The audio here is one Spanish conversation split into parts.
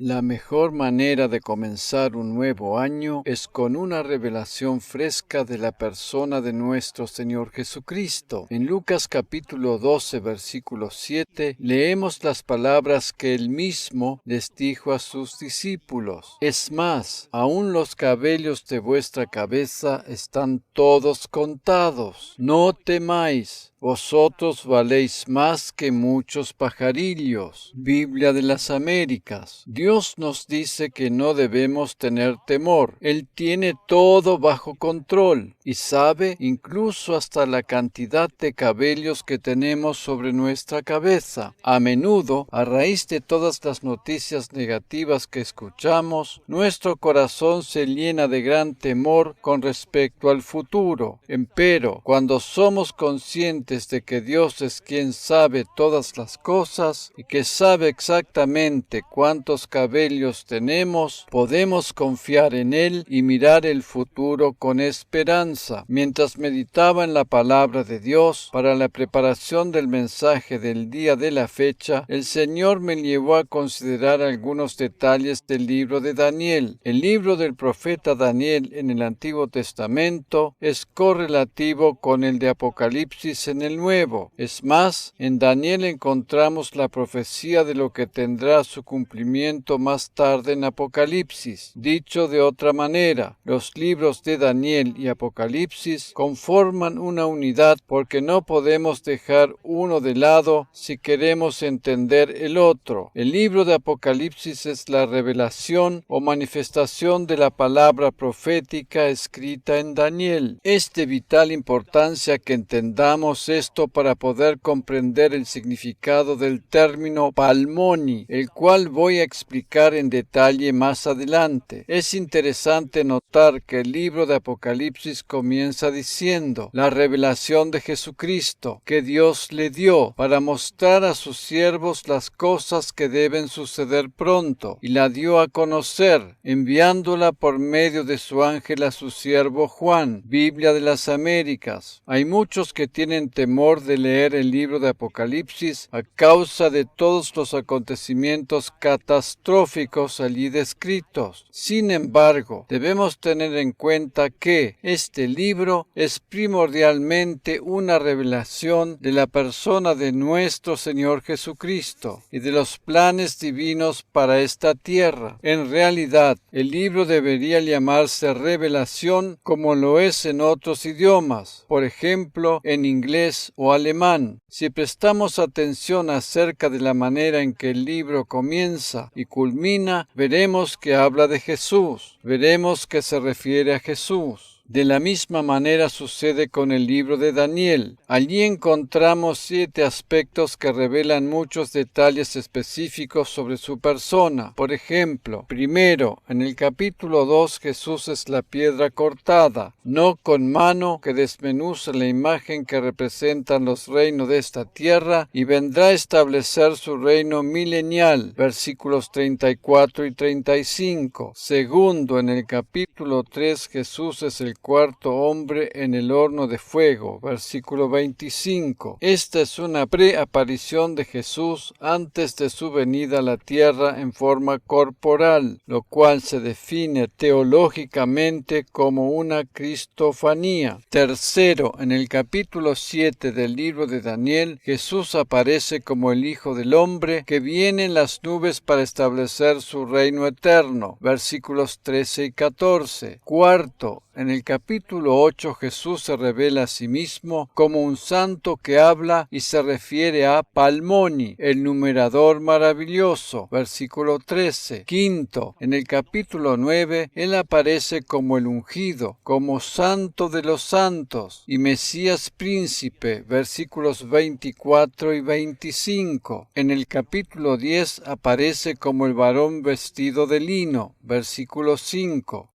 La mejor manera de comenzar un nuevo año es con una revelación fresca de la persona de nuestro Señor Jesucristo. En Lucas capítulo 12, versículo 7, leemos las palabras que Él mismo les dijo a sus discípulos. Es más, aún los cabellos de vuestra cabeza están todos contados. No temáis. Vosotros valéis más que muchos pajarillos. Biblia de las Américas. Dios nos dice que no debemos tener temor. Él tiene todo bajo control y sabe incluso hasta la cantidad de cabellos que tenemos sobre nuestra cabeza. A menudo, a raíz de todas las noticias negativas que escuchamos, nuestro corazón se llena de gran temor con respecto al futuro. Empero, cuando somos conscientes de que Dios es quien sabe todas las cosas y que sabe exactamente cuántos cabellos tenemos, podemos confiar en Él y mirar el futuro con esperanza. Mientras meditaba en la palabra de Dios para la preparación del mensaje del día de la fecha, el Señor me llevó a considerar algunos detalles del libro de Daniel. El libro del profeta Daniel en el Antiguo Testamento es correlativo con el de Apocalipsis en el Nuevo. Es más, en Daniel encontramos la profecía de lo que tendrá su cumplimiento más tarde en Apocalipsis. Dicho de otra manera, los libros de Daniel y Apocalipsis conforman una unidad porque no podemos dejar uno de lado si queremos entender el otro. El libro de Apocalipsis es la revelación o manifestación de la palabra profética escrita en Daniel. Es de vital importancia que entendamos esto para poder comprender el significado del término palmoni, el cual voy a explicar en detalle más adelante. Es interesante notar que el libro de Apocalipsis comienza diciendo la revelación de Jesucristo que Dios le dio para mostrar a sus siervos las cosas que deben suceder pronto, y la dio a conocer, enviándola por medio de su ángel a su siervo Juan. Biblia de las Américas. Hay muchos que tienen temor de leer el libro de Apocalipsis a causa de todos los acontecimientos catastróficos allí descritos. Sin embargo, debemos tener en cuenta que este libro es primordialmente una revelación de la persona de nuestro Señor Jesucristo y de los planes divinos para esta tierra. En realidad, el libro debería llamarse revelación como lo es en otros idiomas, por ejemplo, en inglés o alemán. Si prestamos atención acerca de la manera en que el libro comienza y culmina, veremos que habla de Jesús, veremos que se refiere a Jesús. De la misma manera sucede con el libro de Daniel. Allí encontramos 7 aspectos que revelan muchos detalles específicos sobre su persona. Por ejemplo, primero, en el capítulo 2, Jesús es la piedra cortada, no con mano, que desmenuza la imagen que representan los reinos de esta tierra y vendrá a establecer su reino milenial. Versículos 34 y 35. Segundo, en el capítulo 3, Jesús es el cuarto hombre en el horno de fuego, versículo 25. Esta es una preaparición de Jesús antes de su venida a la tierra en forma corporal, lo cual se define teológicamente como una cristofanía. Tercero, en el capítulo 7 del libro de Daniel, Jesús aparece como el Hijo del Hombre que viene en las nubes para establecer su reino eterno, versículos 13 y 14. Cuarto, en el capítulo 8 Jesús se revela a sí mismo como un santo que habla y se refiere a Palmoni, el numerador maravilloso, versículo 13. Quinto, en el capítulo 9 Él aparece como el ungido, como santo de los santos y Mesías príncipe, versículos 24 y 25. En el capítulo 10 aparece como el varón vestido de lino, versículo 5.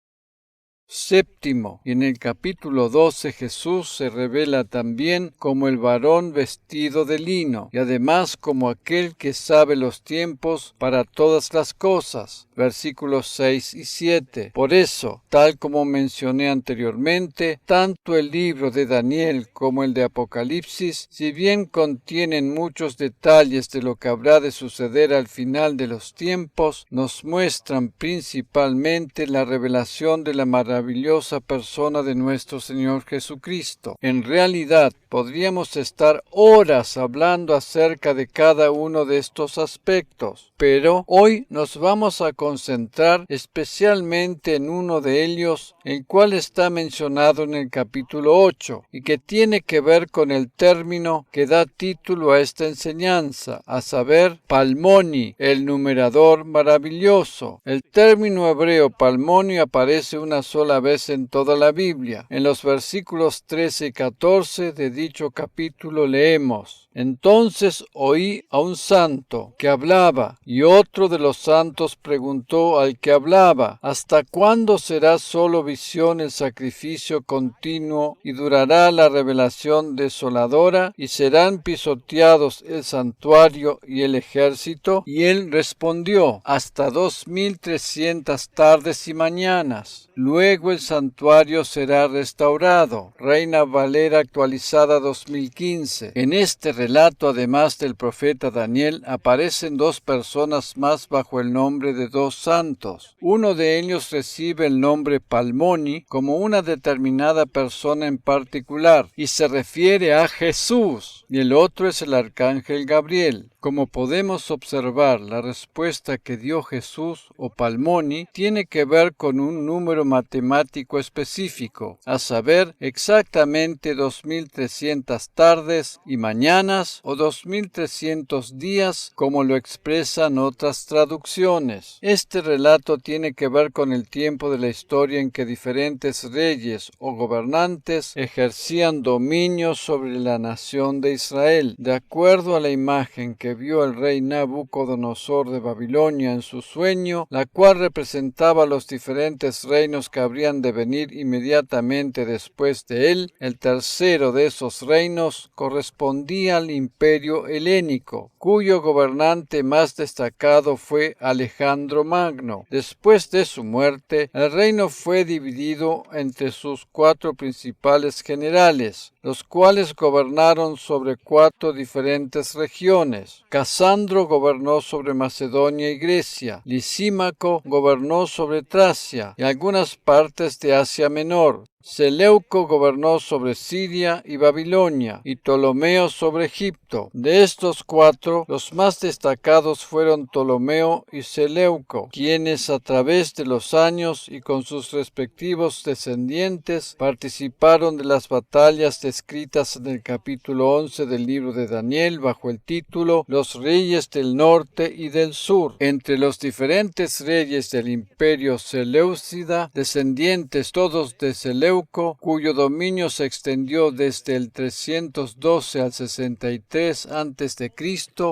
Séptimo, y en el capítulo 12 Jesús se revela también como el varón vestido de lino, y además como aquel que sabe los tiempos para todas las cosas. Versículos 6 y 7. Por eso, tal como mencioné anteriormente, tanto el libro de Daniel como el de Apocalipsis, si bien contienen muchos detalles de lo que habrá de suceder al final de los tiempos, nos muestran principalmente la revelación de la maravillosa persona de nuestro Señor Jesucristo. En realidad, podríamos estar horas hablando acerca de cada uno de estos aspectos, pero hoy nos vamos a concentrar especialmente en uno de ellos, el cual está mencionado en el capítulo 8 y que tiene que ver con el término que da título a esta enseñanza, a saber, Palmoni, el numerador maravilloso. El término hebreo Palmoni aparece una sola vez en toda la Biblia. En los versículos 13 y 14 de dicho capítulo leemos: Entonces oí a un santo que hablaba, y otro de los santos preguntó al que hablaba: ¿Hasta cuándo será solo visión el sacrificio continuo y durará la revelación desoladora, y serán pisoteados el santuario y el ejército? Y él respondió: hasta 2300 tardes y mañanas. Luego el santuario será restaurado. Reina Valera actualizada 2015. En este relato, además del profeta Daniel, aparecen dos personas más bajo el nombre de dos santos. Uno de ellos recibe el nombre Palmoni como una determinada persona en particular y se refiere a Jesús, y el otro es el arcángel Gabriel. Como podemos observar, la respuesta que dio Jesús o Palmoni tiene que ver con un número matemático específico, a saber, exactamente 2300 tardes y mañanas o 2300 días, como lo expresan otras traducciones. Este relato tiene que ver con el tiempo de la historia en que diferentes reyes o gobernantes ejercían dominio sobre la nación de Israel. De acuerdo a la imagen que vio el rey Nabucodonosor de Babilonia en su sueño, la cual representaba los diferentes reinos que habrían de venir inmediatamente después de él, el tercero de esos reinos correspondía al imperio helénico, cuyo gobernante más destacado fue Alejandro Magno. Después de su muerte, el reino fue dividido entre sus 4 principales generales, los cuales gobernaron sobre 4 diferentes regiones. Casandro gobernó sobre Macedonia y Grecia, Lisímaco gobernó sobre Tracia y algunas partes de Asia Menor. Seleuco gobernó sobre Siria y Babilonia, y Ptolomeo sobre Egipto. De estos 4, los más destacados fueron Ptolomeo y Seleuco, quienes a través de los años y con sus respectivos descendientes participaron de las batallas descritas en el capítulo 11 del libro de Daniel bajo el título Los reyes del norte y del sur. Entre los diferentes reyes del imperio seleucida, descendientes todos de Seleuco, cuyo dominio se extendió desde el 312 al 63 a.C.,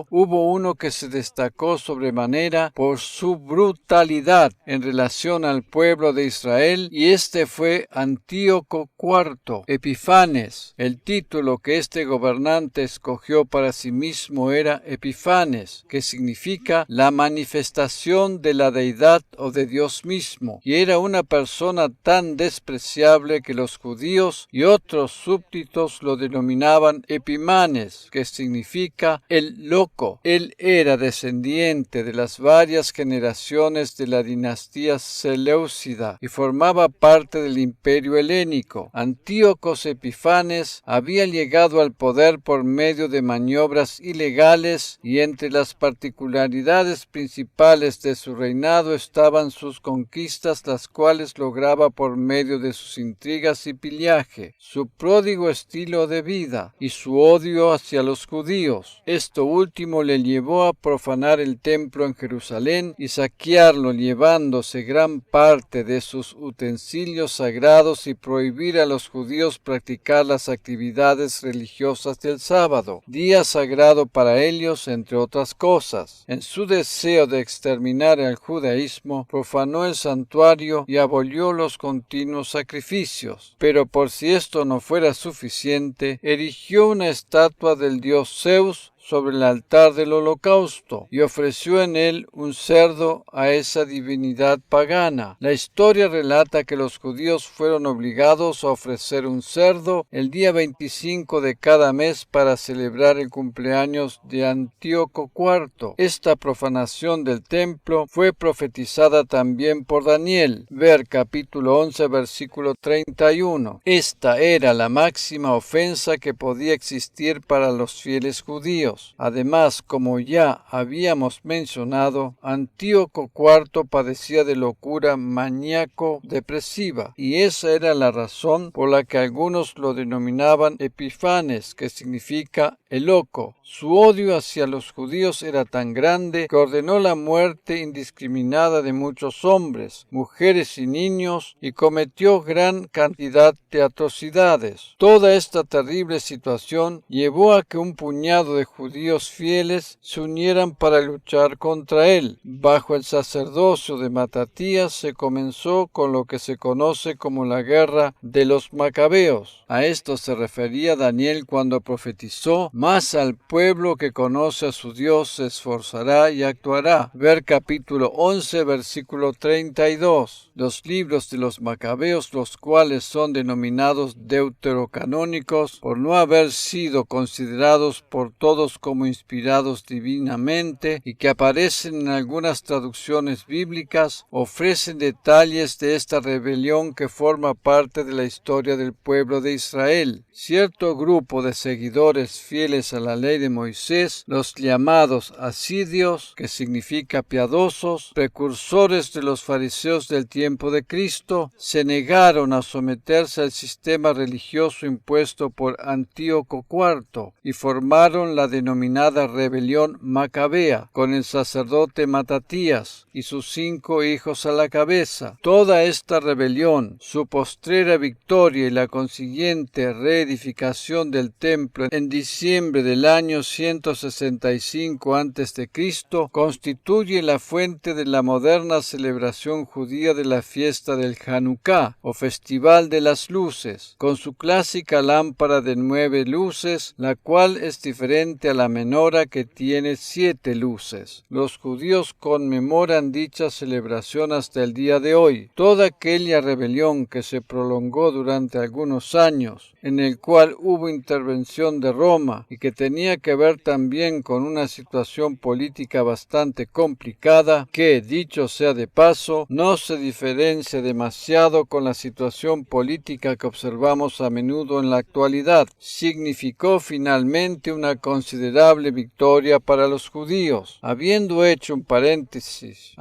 hubo uno que se destacó sobremanera por su brutalidad en relación al pueblo de Israel, y este fue Antíoco IV Epifanes. El título que este gobernante escogió para sí mismo era Epifanes, que significa la manifestación de la deidad o de Dios mismo, y era una persona tan despreciable que los judíos y otros súbditos lo denominaban Epimanes, que significa el loco. Él era descendiente de las varias generaciones de la dinastía seleucida y formaba parte del imperio helénico. Antíoco Epifanes había llegado al poder por medio de maniobras ilegales, y entre las particularidades principales de su reinado estaban sus conquistas, las cuales lograba por medio de sus intrigas y pillaje, su pródigo estilo de vida y su odio hacia los judíos. Esto último le llevó a profanar el templo en Jerusalén y saquearlo, llevándose gran parte de sus utensilios sagrados, y prohibir a los judíos practicar las actividades religiosas del sábado, día sagrado para ellos, entre otras cosas. En su deseo de exterminar al judaísmo, profanó el santuario y abolió los continuos sacrificios. Pero por si esto no fuera suficiente, erigió una estatua del dios Zeus sobre el altar del holocausto y ofreció en él un cerdo a esa divinidad pagana. La historia relata que los judíos fueron obligados a ofrecer un cerdo el día 25 de cada mes para celebrar el cumpleaños de Antíoco IV. Esta profanación del templo fue profetizada también por Daniel. Ver capítulo 11, versículo 31. Esta era la máxima ofensa que podía existir para los fieles judíos. Además, como ya habíamos mencionado, Antíoco IV padecía de locura maníaco-depresiva, y esa era la razón por la que algunos lo denominaban Epifanes, que significa el loco. Su odio hacia los judíos era tan grande que ordenó la muerte indiscriminada de muchos hombres, mujeres y niños, y cometió gran cantidad de atrocidades. Toda esta terrible situación llevó a que un puñado de judíos fieles se unieran para luchar contra él. Bajo el sacerdocio de Matatías se comenzó con lo que se conoce como la guerra de los Macabeos. A esto se refería Daniel cuando profetizó: «Mas al pueblo que conoce a su Dios se esforzará y actuará». Ver capítulo 11, versículo 32. Los libros de los Macabeos, los cuales son denominados deuterocanónicos por no haber sido considerados por todos como inspirados divinamente y que aparecen en algunas traducciones bíblicas, ofrecen detalles de esta rebelión que forma parte de la historia del pueblo de Israel. Cierto grupo de seguidores fieles a la ley de Moisés, los llamados asidios, que significa piadosos, precursores de los fariseos del tiempo de Cristo, se negaron a someterse al sistema religioso impuesto por Antíoco IV y formaron la denominada rebelión macabea, con el sacerdote Matatías y sus 5 hijos a la cabeza. Toda esta rebelión, su postrera victoria y la consiguiente reedificación del templo en diciembre del año 165 a.C., constituye la fuente de la moderna celebración judía de la fiesta del Hanukkah, o Festival de las Luces, con su clásica lámpara de 9 luces, la cual es diferente a la menora, que tiene 7 luces. Los judíos conmemoran dicha celebración hasta el día de hoy. Toda aquella rebelión que se prolongó durante algunos años, en el cual hubo intervención de Roma y que tenía que ver también con una situación política bastante complicada, que, dicho sea de paso, no se diferencia demasiado con la situación política que observamos a menudo en la actualidad, significó finalmente una considerable victoria para los judíos. Habiendo hecho un paréntesis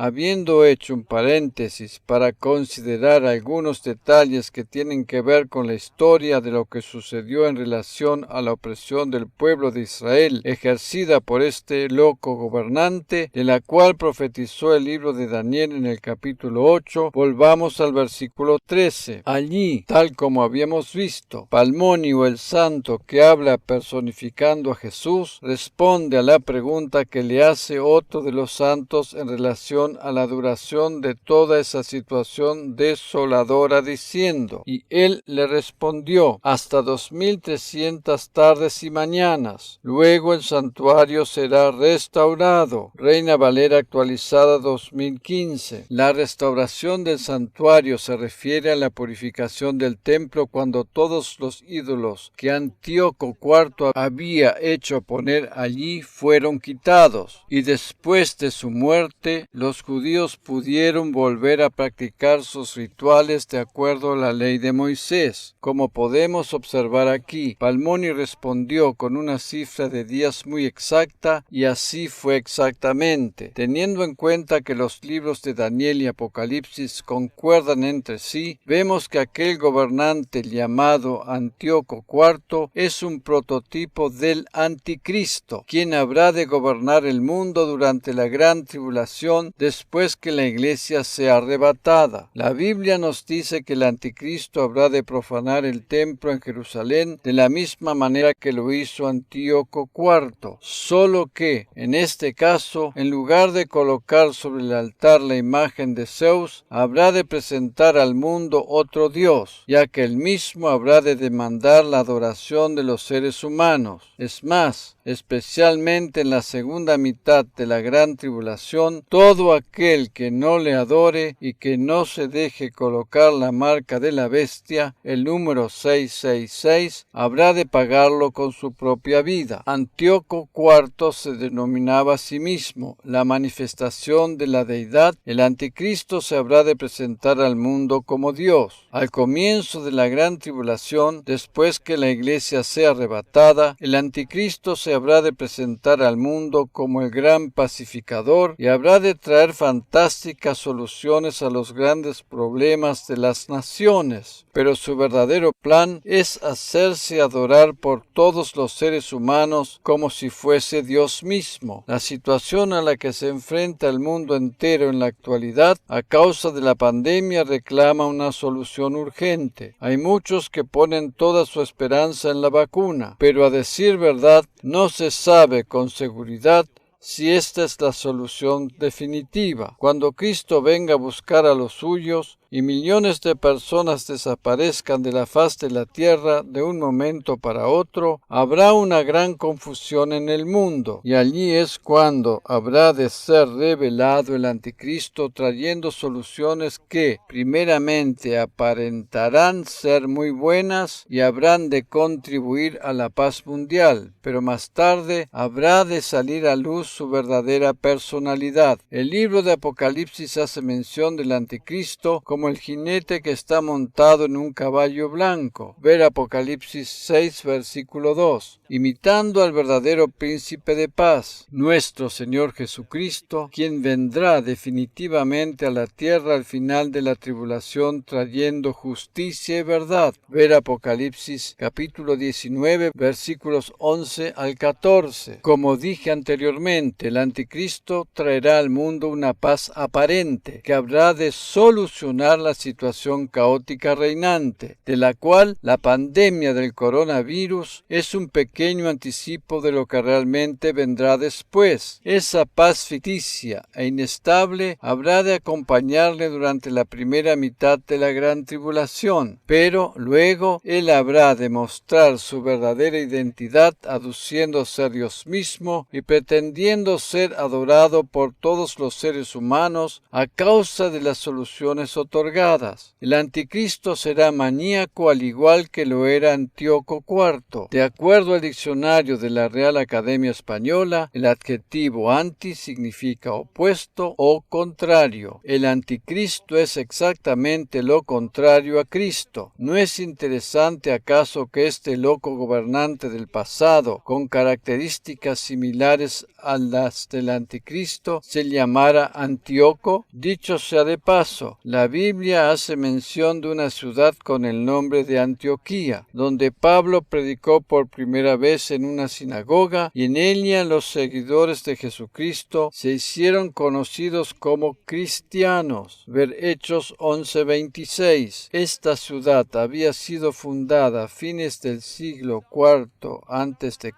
para considerar algunos detalles que tienen que ver con la historia de lo que sucedió en relación a la opresión del pueblo de Israel ejercida por este loco gobernante, de la cual profetizó el libro de Daniel en el capítulo 8, volvamos al versículo 13. Allí, tal como habíamos visto, Palmonio el santo, que habla personificando a Jesús, responde a la pregunta que le hace otro de los santos en relación a la duración de toda esa situación desoladora, diciendo: y él le respondió: hasta 2300 tardes y mañanas. Luego el santuario será restaurado. Reina Valera actualizada 2015. La restauración del santuario se refiere a la purificación del templo cuando todos los ídolos que Antíoco IV había hecho poner allí fueron quitados, y después de su muerte los judíos pudieron volver a practicar sus rituales de acuerdo a la ley de Moisés. Como podemos observar aquí, Palmoni respondió con una cifra de días muy exacta, y así fue exactamente. Teniendo en cuenta que los libros de Daniel y Apocalipsis concuerdan entre sí, vemos que aquel gobernante llamado Antíoco IV es un prototipo del Anticristo, quien habrá de gobernar el mundo durante la gran tribulación después que la iglesia sea arrebatada. La Biblia nos dice que el Anticristo habrá de profanar el templo en Jerusalén de la misma manera que lo hizo Antíoco IV, solo que, en este caso, en lugar de colocar sobre el altar la imagen de Zeus, habrá de presentar al mundo otro Dios, ya que él mismo habrá de demandar la adoración de los seres humanos. Es más, especialmente en la segunda mitad de la gran tribulación, todo aquel que no le adore y que no se deje colocar la marca de la bestia, el número 666, habrá de pagarlo con su propia vida. Antíoco IV se denominaba a sí mismo la manifestación de la deidad. El anticristo se habrá de presentar al mundo como Dios. Al comienzo de la gran tribulación, después que la iglesia sea arrebatada, el anticristo se habrá de presentar al mundo como el gran pacificador y habrá de traer fantásticas soluciones a los grandes problemas de las naciones. Pero su verdadero plan es hacerse adorar por todos los seres humanos como si fuese Dios mismo. La situación a la que se enfrenta el mundo entero en la actualidad a causa de la pandemia reclama una solución urgente. Hay muchos que ponen toda su esperanza en la vacuna, pero a decir verdad no se sabe con seguridad si esta es la solución definitiva. Cuando Cristo venga a buscar a los suyos y millones de personas desaparezcan de la faz de la tierra de un momento para otro, habrá una gran confusión en el mundo, y allí es cuando habrá de ser revelado el anticristo trayendo soluciones que primeramente aparentarán ser muy buenas y habrán de contribuir a la paz mundial, pero más tarde habrá de salir a luz su verdadera personalidad. El libro de Apocalipsis hace mención del anticristo como el jinete que está montado en un caballo blanco. Ver Apocalipsis 6, versículo 2. Imitando al verdadero príncipe de paz, nuestro Señor Jesucristo, quien vendrá definitivamente a la tierra al final de la tribulación trayendo justicia y verdad. Ver Apocalipsis capítulo 19, versículos 11 al 14. Como dije anteriormente, el anticristo traerá al mundo una paz aparente que habrá de solucionar la situación caótica reinante, de la cual la pandemia del coronavirus es un pequeño anticipo de lo que realmente vendrá después. Esa paz ficticia e inestable habrá de acompañarle durante la primera mitad de la gran tribulación, pero luego él habrá de mostrar su verdadera identidad aduciendo ser Dios mismo y pretendiendo ser adorado por todos los seres humanos a causa de las soluciones otorgadas. El anticristo será maníaco al igual que lo era Antíoco IV. De acuerdo al diccionario de la Real Academia Española, el adjetivo anti significa opuesto o contrario. El anticristo es exactamente lo contrario a Cristo. ¿No es interesante acaso que este loco gobernante del pasado, con características similares a las del anticristo, se llamara Antíoco? Dicho sea de paso, la Biblia hace mención de una ciudad con el nombre de Antioquía, donde Pablo predicó por primera vez en una sinagoga, y en ella los seguidores de Jesucristo se hicieron conocidos como cristianos. Ver Hechos 11:26. Esta ciudad había sido fundada a fines del siglo IV a.C.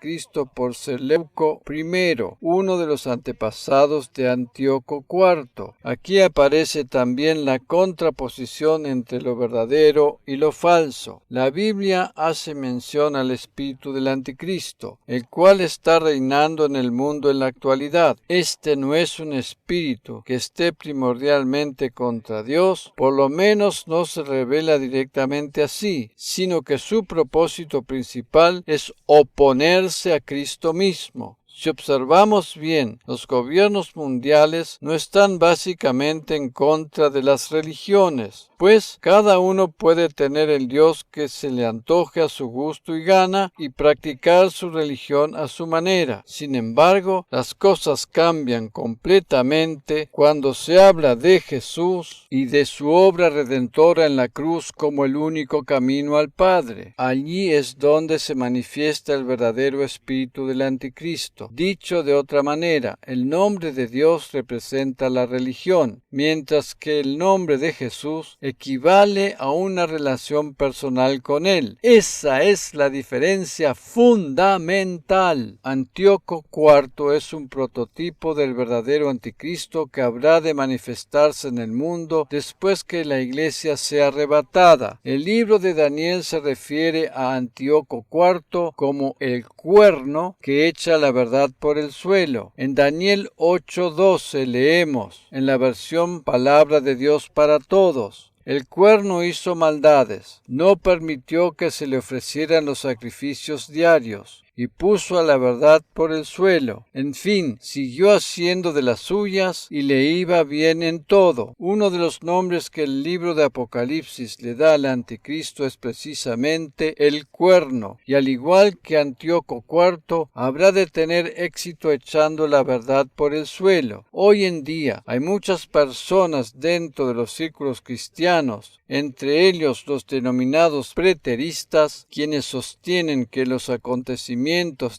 por Seleuco I, uno de los antepasados de Antíoco IV. Aquí aparece también la contraposición entre lo verdadero y lo falso. La Biblia hace mención al espíritu del anticristo, el cual está reinando en el mundo en la actualidad. Este no es un espíritu que esté primordialmente contra Dios, por lo menos no se revela directamente así, sino que su propósito principal es oponerse a Cristo mismo. Si observamos bien, los gobiernos mundiales no están básicamente en contra de las religiones, pues cada uno puede tener el Dios que se le antoje a su gusto y gana y practicar su religión a su manera. Sin embargo, las cosas cambian completamente cuando se habla de Jesús y de su obra redentora en la cruz como el único camino al Padre. Allí es donde se manifiesta el verdadero espíritu del anticristo. Dicho de otra manera, el nombre de Dios representa la religión, mientras que el nombre de Jesús equivale a una relación personal con Él. Esa es la diferencia fundamental. Antíoco IV es un prototipo del verdadero anticristo que habrá de manifestarse en el mundo después que la iglesia sea arrebatada. El libro de Daniel se refiere a Antíoco IV como el cuerno que echa la verdad por el suelo. En Daniel 8:12 leemos, en la versión Palabra de Dios para Todos: el cuerno hizo maldades, no permitió que se le ofrecieran los sacrificios diarios, y puso a la verdad por el suelo. En fin, siguió haciendo de las suyas y le iba bien en todo. Uno de los nombres que el libro de Apocalipsis le da al anticristo es precisamente el cuerno, y al igual que Antíoco IV, habrá de tener éxito echando la verdad por el suelo. Hoy en día hay muchas personas dentro de los círculos cristianos, entre ellos los denominados preteristas, quienes sostienen que los acontecimientos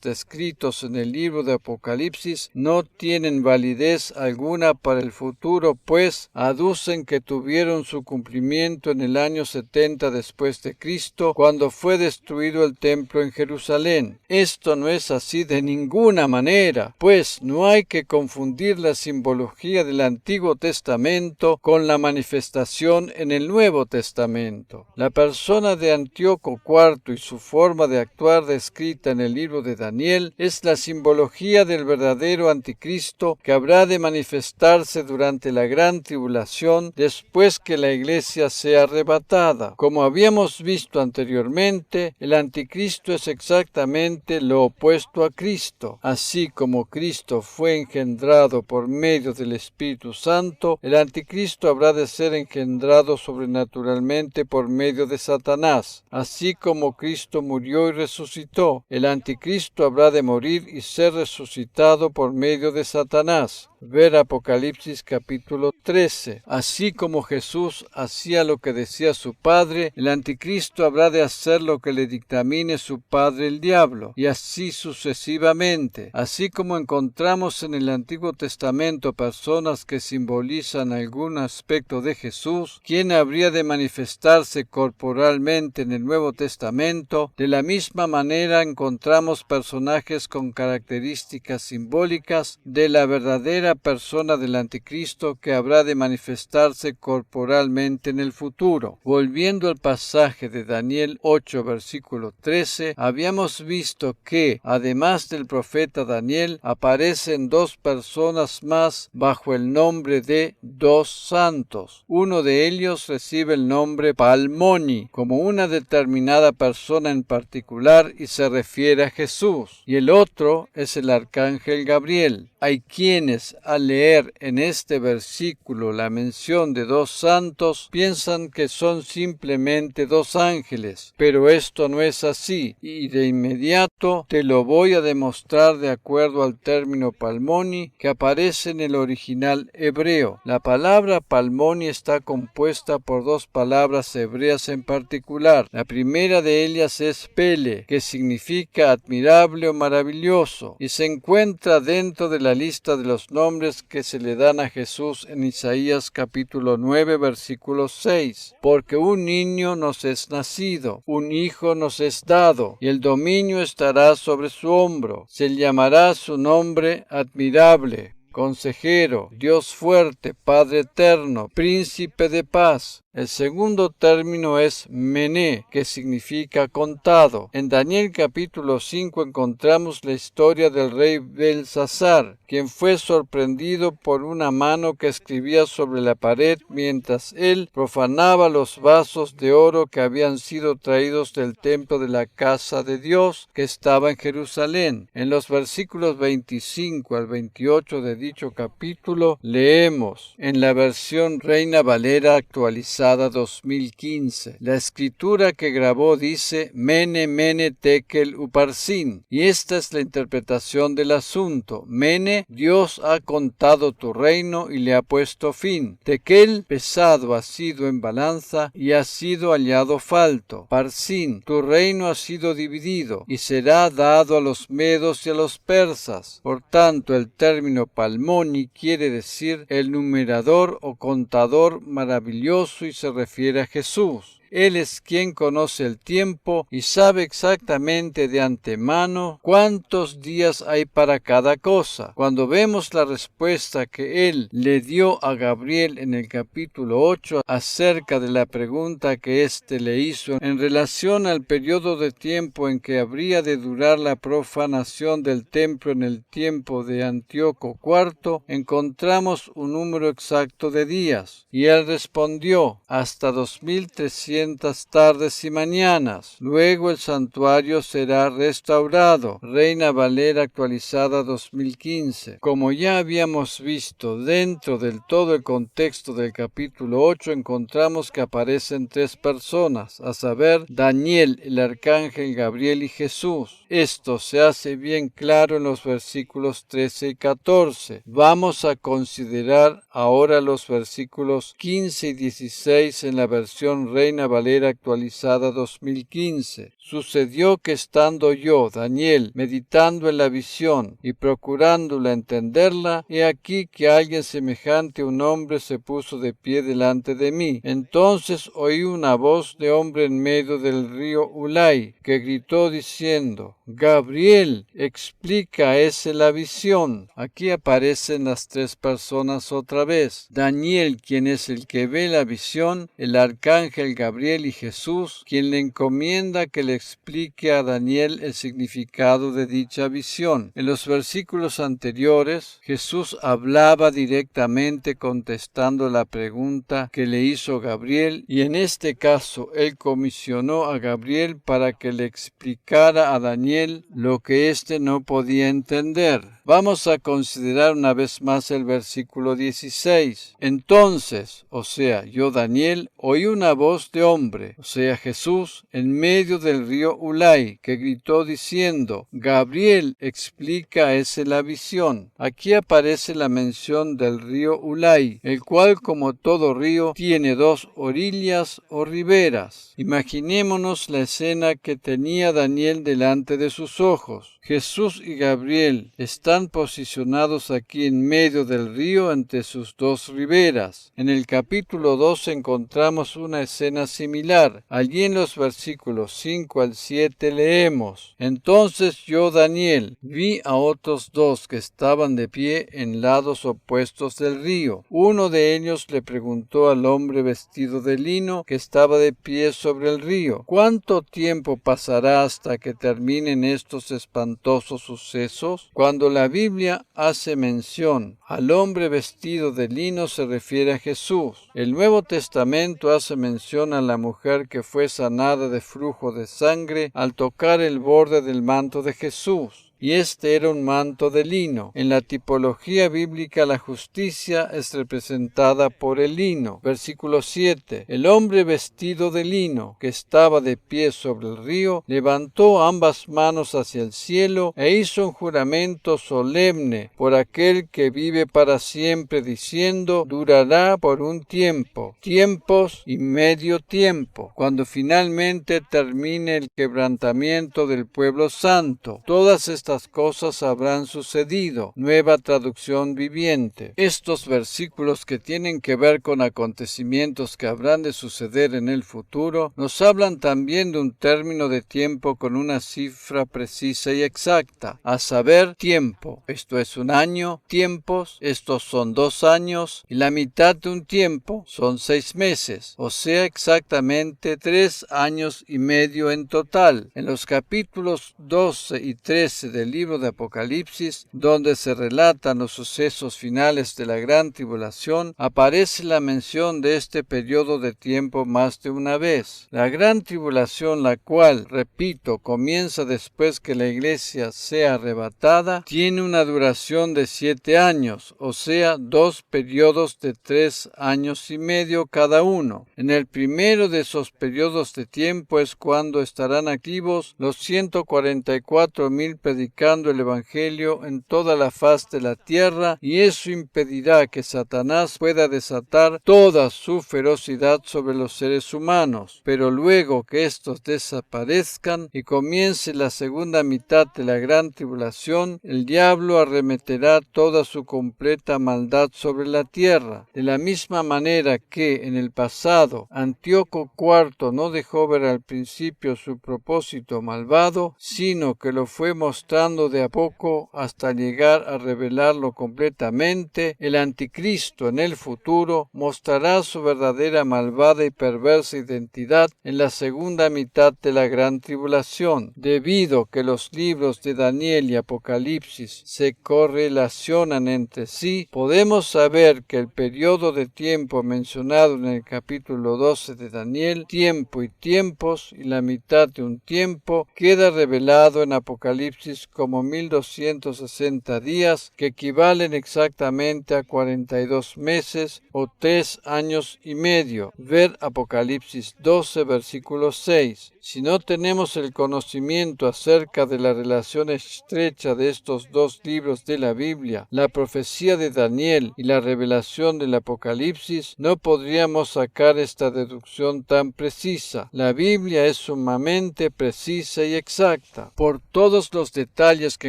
descritos en el libro de Apocalipsis no tienen validez alguna para el futuro, pues aducen que tuvieron su cumplimiento en el año 70 después de Cristo, cuando fue destruido el templo en Jerusalén. Esto no es así de ninguna manera, pues no hay que confundir la simbología del Antiguo Testamento con la manifestación en el Nuevo Testamento. La persona de Antíoco IV y su forma de actuar descrita en el libro de Daniel es la simbología del verdadero anticristo que habrá de manifestarse durante la gran tribulación después que la iglesia sea arrebatada. Como habíamos visto anteriormente, el anticristo es exactamente lo opuesto a Cristo. Así como Cristo fue engendrado por medio del Espíritu Santo, el anticristo habrá de ser engendrado sobrenaturalmente por medio de Satanás. Así como Cristo murió y resucitó, el anticristo habrá de morir y ser resucitado por medio de Satanás. Ver Apocalipsis capítulo 13. Así como Jesús hacía lo que decía su Padre, el anticristo habrá de hacer lo que le dictamine su padre el diablo, y así sucesivamente. Así como encontramos en el Antiguo Testamento personas que simbolizan algún aspecto de Jesús, quien habría de manifestarse corporalmente en el Nuevo Testamento, de la misma manera encontramos personajes con características simbólicas de la verdadera persona del anticristo que habrá de manifestarse corporalmente en el futuro. Volviendo al pasaje de Daniel 8, versículo 13, habíamos visto que, además del profeta Daniel, aparecen dos personas más bajo el nombre de dos santos. Uno de ellos recibe el nombre Palmoni, como una determinada persona en particular, y se refiere a Jesús, y el otro es el arcángel Gabriel. Hay quienes, al leer en este versículo la mención de dos santos, piensan que son simplemente dos ángeles, pero esto no es así, y de inmediato te lo voy a demostrar de acuerdo al término Palmoni que aparece en el original hebreo. La palabra Palmoni está compuesta por dos palabras hebreas en particular. La primera de ellas es Pele, que significa admirable o maravilloso, y se encuentra dentro de la lista de los nombres que se le dan a Jesús en Isaías capítulo 9, versículo 6. Porque un niño nos es nacido, un hijo nos es dado, y el dominio estará sobre su hombro. Se llamará su nombre admirable, Consejero, Dios fuerte, Padre eterno, Príncipe de paz. El segundo término es mené, que significa contado. En Daniel capítulo 5 encontramos la historia del rey Belsasar, quien fue sorprendido por una mano que escribía sobre la pared mientras él profanaba los vasos de oro que habían sido traídos del templo de la casa de Dios que estaba en Jerusalén. En los versículos 25 al 28 de dicho capítulo leemos en la versión Reina Valera actualizada 2015. La escritura que grabó dice Mene, Mene, Tekel, Uparsin, y esta es la interpretación del asunto. Mene, Dios ha contado tu reino y le ha puesto fin. Tekel, pesado ha sido en balanza y ha sido hallado falto. Parsin, tu reino ha sido dividido y será dado a los medos y a los persas. Por tanto, el término palmoni quiere decir el numerador o contador maravilloso y se refiere a Jesús. Él es quien conoce el tiempo y sabe exactamente de antemano cuántos días hay para cada cosa. Cuando vemos la respuesta que Él le dio a Gabriel en el capítulo 8 acerca de la pregunta que éste le hizo en relación al periodo de tiempo en que habría de durar la profanación del templo en el tiempo de Antíoco IV, encontramos un número exacto de días. Y Él respondió, hasta 2300 tardes y mañanas. Luego el santuario será restaurado. Reina Valera actualizada 2015. Como ya habíamos visto, dentro del todo el contexto del capítulo 8 encontramos que aparecen tres personas, a saber, Daniel, el arcángel Gabriel y Jesús. Esto se hace bien claro en los versículos 13 y 14. Vamos a considerar ahora los versículos 15 y 16 en la versión Reina Valera actualizada 2015. Sucedió que estando yo, Daniel, meditando en la visión y procurándola entenderla, he aquí que alguien semejante a un hombre se puso de pie delante de mí. Entonces oí una voz de hombre en medio del río Ulai, que gritó diciendo, Gabriel, explica a ese la visión. Aquí aparecen las tres personas otra vez. Daniel, quien es el que ve la visión, el arcángel Gabriel y Jesús, quien le encomienda que le explique a Daniel el significado de dicha visión. En los versículos anteriores, Jesús hablaba directamente contestando la pregunta que le hizo Gabriel, y en este caso él comisionó a Gabriel para que le explicara a Daniel lo que éste no podía entender. Vamos a considerar una vez más el versículo 16. Entonces, o sea, yo Daniel, oí una voz de hombre, o sea, Jesús, en medio del río Ulai, que gritó diciendo, Gabriel, explica esa la visión. Aquí aparece la mención del río Ulai, el cual, como todo río, tiene dos orillas o riberas. Imaginémonos la escena que tenía Daniel delante de sus ojos. Jesús y Gabriel están posicionados aquí en medio del río entre sus dos riberas. En el capítulo 2 encontramos una escena similar. Allí en los versículos 5 al 7 leemos, Entonces yo, Daniel, vi a otros dos que estaban de pie en lados opuestos del río. Uno de ellos le preguntó al hombre vestido de lino que estaba de pie sobre el río, ¿cuánto tiempo pasará hasta que terminen estos espantosos sucesos? Cuando la Biblia hace mención al hombre vestido de lino se refiere a Jesús. El Nuevo Testamento hace mención a la mujer que fue sanada de flujo de sangre al tocar el borde del manto de Jesús. Y este era un manto de lino. En la tipología bíblica la justicia es representada por el lino. Versículo 7. El hombre vestido de lino, que estaba de pie sobre el río, levantó ambas manos hacia el cielo e hizo un juramento solemne por aquel que vive para siempre, diciendo, durará por un tiempo, tiempos y medio tiempo, cuando finalmente termine el quebrantamiento del pueblo santo. Todas estas estas cosas habrán sucedido. Nueva traducción viviente. Estos versículos, que tienen que ver con acontecimientos que habrán de suceder en el futuro, nos hablan también de un término de tiempo con una cifra precisa y exacta, a saber, tiempo. Esto es un año, tiempos, estos son 2 años, y la mitad de un tiempo son 6 meses, o sea, exactamente 3 años y medio en total. En los capítulos 12 y 13 del libro de Apocalipsis, donde se relatan los sucesos finales de la gran tribulación, aparece la mención de este periodo de tiempo más de una vez. La gran tribulación, la cual, repito, comienza después que la iglesia sea arrebatada, tiene una duración de 7 años, o sea, 2 periodos de 3 años y medio cada uno. En el primero de esos periodos de tiempo es cuando estarán activos los 144,000 predicando el Evangelio en toda la faz de la tierra, y eso impedirá que Satanás pueda desatar toda su ferocidad sobre los seres humanos. Pero luego que estos desaparezcan y comience la segunda mitad de la gran tribulación, el diablo arremeterá toda su completa maldad sobre la tierra. De la misma manera que en el pasado Antíoco IV no dejó ver al principio su propósito malvado, sino que lo fue mostrando de a poco hasta llegar a revelarlo completamente, el anticristo en el futuro mostrará su verdadera malvada y perversa identidad en la segunda mitad de la gran tribulación. Debido que los libros de Daniel y Apocalipsis se correlacionan entre sí, podemos saber que el periodo de tiempo mencionado en el capítulo 12 de Daniel, tiempo y tiempos, y la mitad de un tiempo, queda revelado en Apocalipsis como 1260 días, que equivalen exactamente a 42 meses o 3 años y medio. Ver Apocalipsis 12, versículo 6. Si no tenemos el conocimiento acerca de la relación estrecha de estos dos libros de la Biblia, la profecía de Daniel y la revelación del Apocalipsis, no podríamos sacar esta deducción tan precisa. La Biblia es sumamente precisa y exacta. Por todos los detalles que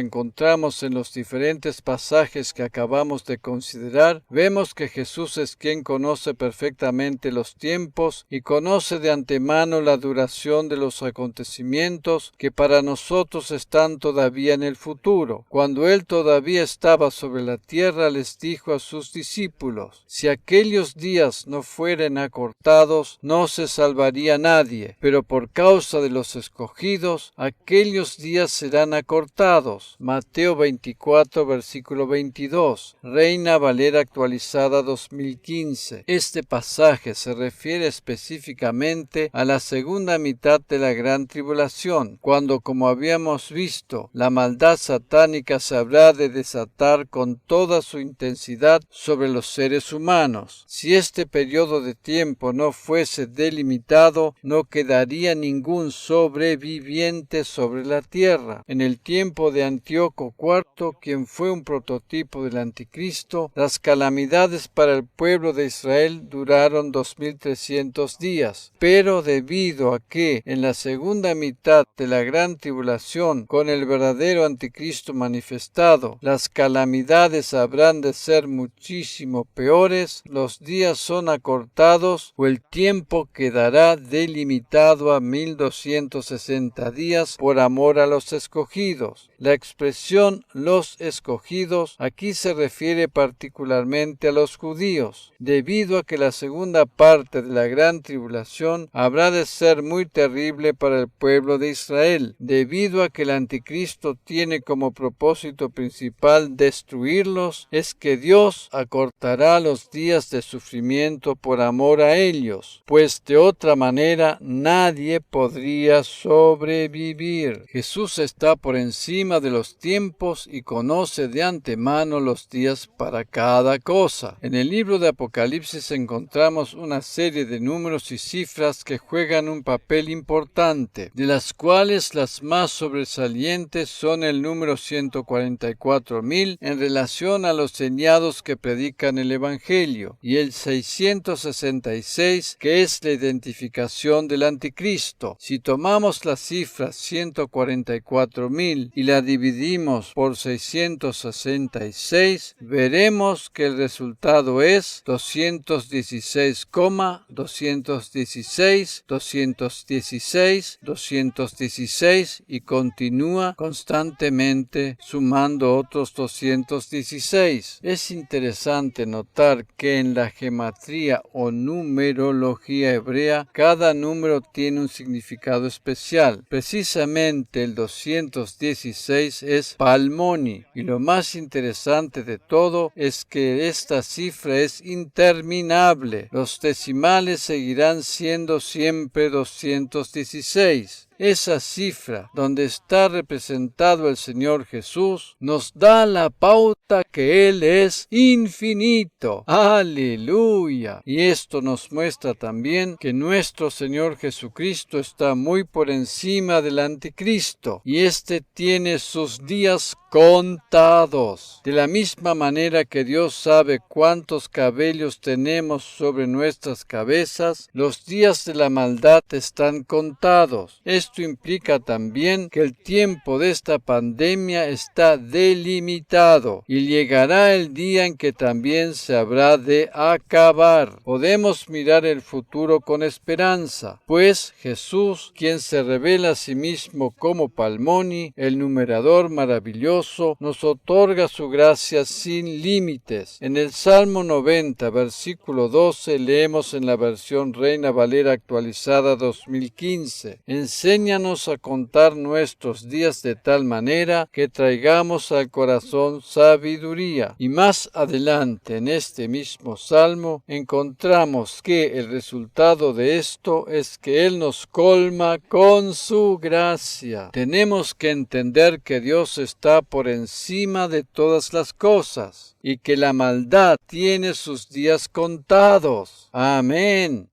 encontramos en los diferentes pasajes que acabamos de considerar, vemos que Jesús es quien conoce perfectamente los tiempos y conoce de antemano la duración de los acontecimientos que para nosotros están todavía en el futuro. Cuando Él todavía estaba sobre la tierra, les dijo a sus discípulos: si aquellos días no fueren acortados, no se salvaría nadie, pero por causa de los escogidos, aquellos días serán acortados. Mateo 24, versículo 22, Reina Valera actualizada 2015. Este pasaje se refiere específicamente a la segunda mitad de la gran tribulación, cuando, como habíamos visto, la maldad satánica se habrá de desatar con toda su intensidad sobre los seres humanos. Si este periodo de tiempo no fuese delimitado, no quedaría ningún sobreviviente sobre la tierra. En el tiempo de Antíoco IV, quien fue un prototipo del anticristo, las calamidades para el pueblo de Israel duraron 2300 días, pero debido a que en la segunda mitad de la gran tribulación, con el verdadero anticristo manifestado, las calamidades habrán de ser muchísimo peores, los días son acortados o el tiempo quedará delimitado a 1260 días por amor a los escogidos. La expresión los escogidos aquí se refiere particularmente a los judíos, debido a que la segunda parte de la gran tribulación habrá de ser muy terrible para el pueblo de Israel, debido a que el anticristo tiene como propósito principal destruirlos. Es que Dios acortará los días de sufrimiento por amor a ellos, pues de otra manera nadie podría sobrevivir. Jesús está por encima de los tiempos y conoce de antemano los días para cada cosa. En el libro de Apocalipsis encontramos una serie de números y cifras que juegan un papel importante, de las cuales las más sobresalientes son el número 144,000 en relación a los señados que predican el Evangelio, y el 666, que es la identificación del anticristo. Si tomamos la cifra 144,000 1000 y la dividimos por 666, veremos que el resultado es 216,216, 216, 216 y continúa constantemente sumando otros 216. Es interesante notar que en la gematría o numerología hebrea cada número tiene un significado especial. Precisamente el 216 es Palmoni, y lo más interesante de todo es que esta cifra es interminable. Los decimales seguirán siendo siempre 216. Esa cifra donde está representado el Señor Jesús nos da la pauta que Él es infinito. ¡Aleluya! Y esto nos muestra también que nuestro Señor Jesucristo está muy por encima del anticristo y éste tiene sus días contados. De la misma manera que Dios sabe cuántos cabellos tenemos sobre nuestras cabezas, los días de la maldad están contados. Esto implica también que el tiempo de esta pandemia está delimitado y llegará el día en que también se habrá de acabar. Podemos mirar el futuro con esperanza, pues Jesús, quien se revela a sí mismo como Palmoni, el numerador maravilloso, nos otorga su gracia sin límites. En el Salmo 90, versículo 12, leemos en la versión Reina Valera actualizada 2015: enséñanos a contar nuestros días de tal manera que traigamos al corazón sabiduría. Y más adelante en este mismo Salmo encontramos que el resultado de esto es que Él nos colma con su gracia. Tenemos que entender que Dios está por encima de todas las cosas y que la maldad tiene sus días contados. Amén.